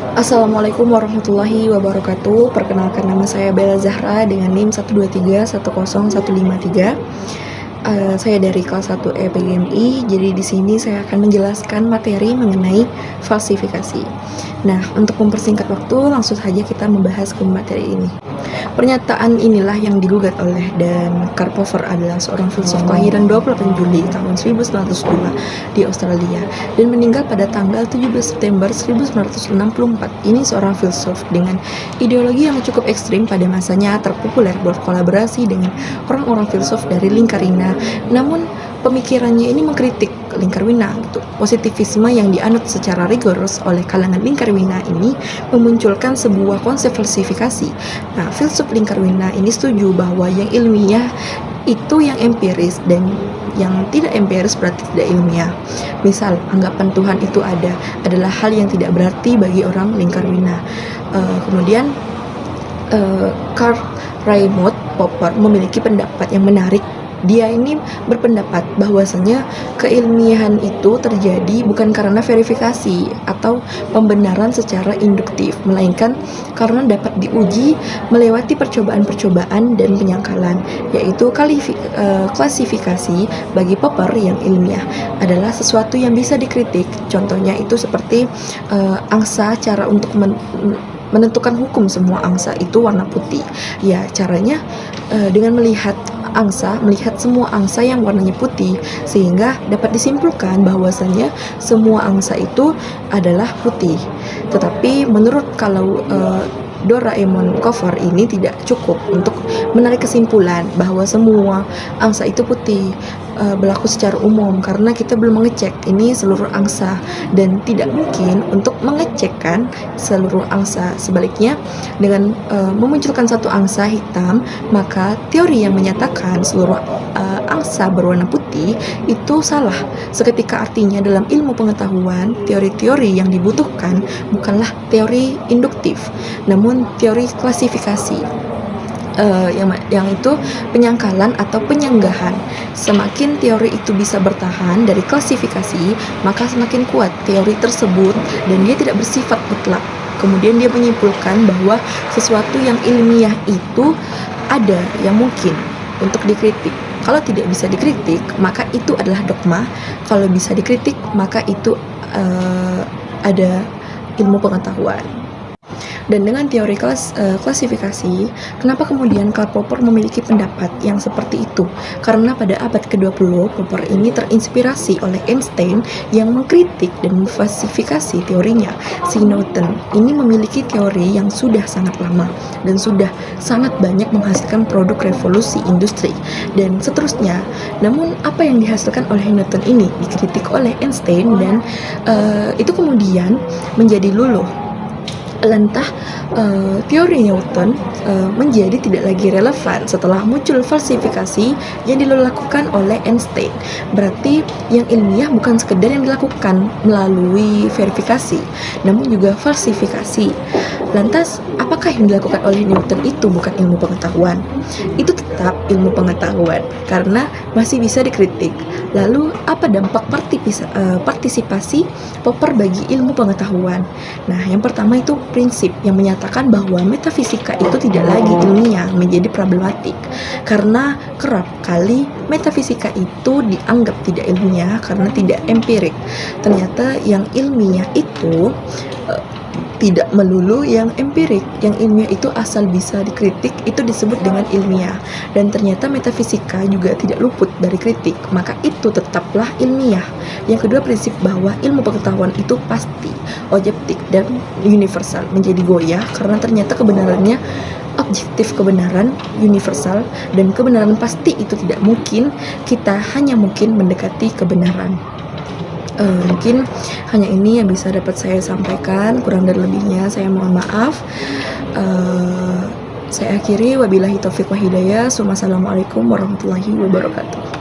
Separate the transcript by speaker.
Speaker 1: Assalamualaikum warahmatullahi wabarakatuh. Perkenalkan, nama saya Bella Zahra dengan NIM 123100153. Saya dari kelas 1 PGMI. Jadi di sini saya akan menjelaskan materi mengenai falsifikasi. Nah, untuk mempersingkat waktu, langsung saja kita membahas ke materi ini. Pernyataan inilah yang digugat oleh Dan Karpenter, adalah seorang filsuf kelahiran 28 Juli tahun 1902 di Australia dan meninggal pada tanggal 17 September 1964. Ini seorang filsuf dengan ideologi yang cukup ekstrim, pada masanya terpopuler berkolaborasi dengan orang-orang filsuf dari lingkarina. Namun pemikirannya ini mengkritik lingkarwina gitu. Positivisme yang dianut secara rigoros oleh kalangan lingkarwina ini memunculkan sebuah konsep falsifikasi. Nah, filsuf lingkarwina ini setuju bahwa yang ilmiah itu yang empiris dan yang tidak empiris berarti tidak ilmiah. Misal, anggapan Tuhan itu adalah hal yang tidak berarti bagi orang lingkarwina. Kemudian Karl Raimund Popper memiliki pendapat yang menarik. Dia ini berpendapat bahwasanya keilmiahan itu terjadi bukan karena verifikasi atau pembenaran secara induktif, melainkan karena dapat diuji melewati percobaan-percobaan dan penyangkalan, yaitu klasifikasi bagi Popper yang ilmiah adalah sesuatu yang bisa dikritik. Contohnya itu seperti angsa, cara untuk menentukan hukum semua angsa itu warna putih. Ya, caranya dengan melihat semua angsa yang warnanya putih, sehingga dapat disimpulkan bahwasannya semua angsa itu adalah putih. Tetapi menurut Doraemon cover ini tidak cukup untuk menarik kesimpulan bahwa semua angsa itu putih berlaku secara umum, karena kita belum mengecek ini seluruh angsa dan tidak mungkin untuk mengecekkan seluruh angsa. Sebaliknya, dengan memunculkan satu angsa hitam, maka teori yang menyatakan seluruh angsa berwarna putih itu salah seketika. Artinya dalam ilmu pengetahuan, teori-teori yang dibutuhkan bukanlah teori induktif, namun teori klasifikasi, yang itu penyangkalan atau penyanggahan. Semakin teori itu bisa bertahan dari klasifikasi, maka semakin kuat teori tersebut dan dia tidak bersifat mutlak. Kemudian dia menyimpulkan bahwa sesuatu yang ilmiah itu ada yang mungkin untuk dikritik. Kalau tidak bisa dikritik, maka itu adalah dogma. Kalau bisa dikritik, maka itu ada ilmu pengetahuan. Dan dengan teori klasifikasi, kenapa kemudian Karl Popper memiliki pendapat yang seperti itu? Karena pada abad ke-20, Popper ini terinspirasi oleh Einstein yang mengkritik dan memfalsifikasi teorinya. Si Newton ini memiliki teori yang sudah sangat lama dan sudah sangat banyak menghasilkan produk revolusi industri dan seterusnya. Namun apa yang dihasilkan oleh Newton ini dikritik oleh Einstein dan itu kemudian menjadi luluh. Lantah teori Newton menjadi tidak lagi relevan setelah muncul falsifikasi yang dilakukan oleh Einstein. Berarti yang ilmiah bukan sekedar yang dilakukan melalui verifikasi, namun juga falsifikasi. Lantas, apakah yang dilakukan oleh Newton itu bukan ilmu pengetahuan? Itu tetap ilmu pengetahuan, karena masih bisa dikritik. Lalu, apa dampak partisipasi Popper bagi ilmu pengetahuan? Nah, yang pertama itu prinsip yang menyatakan bahwa metafisika itu tidak lagi ilmiah menjadi problematik, karena kerap kali metafisika itu dianggap tidak ilmiah karena tidak empirik. Ternyata yang ilmiah itu tidak melulu yang empirik. Yang ilmiah itu asal bisa dikritik, itu disebut dengan ilmiah. Dan ternyata metafisika juga tidak luput dari kritik, maka itu tetaplah ilmiah. Yang kedua, prinsip bahwa ilmu pengetahuan itu pasti, objektif, dan universal menjadi goyah karena ternyata kebenarannya objektif, kebenaran universal, dan kebenaran pasti itu tidak mungkin. Kita hanya mungkin mendekati kebenaran. Mungkin hanya ini yang bisa dapat saya sampaikan, kurang dan lebihnya saya mohon maaf. Saya akhiri, wabillahi taufiq wa hidayah. Wassalamualaikum warahmatullahi wabarakatuh.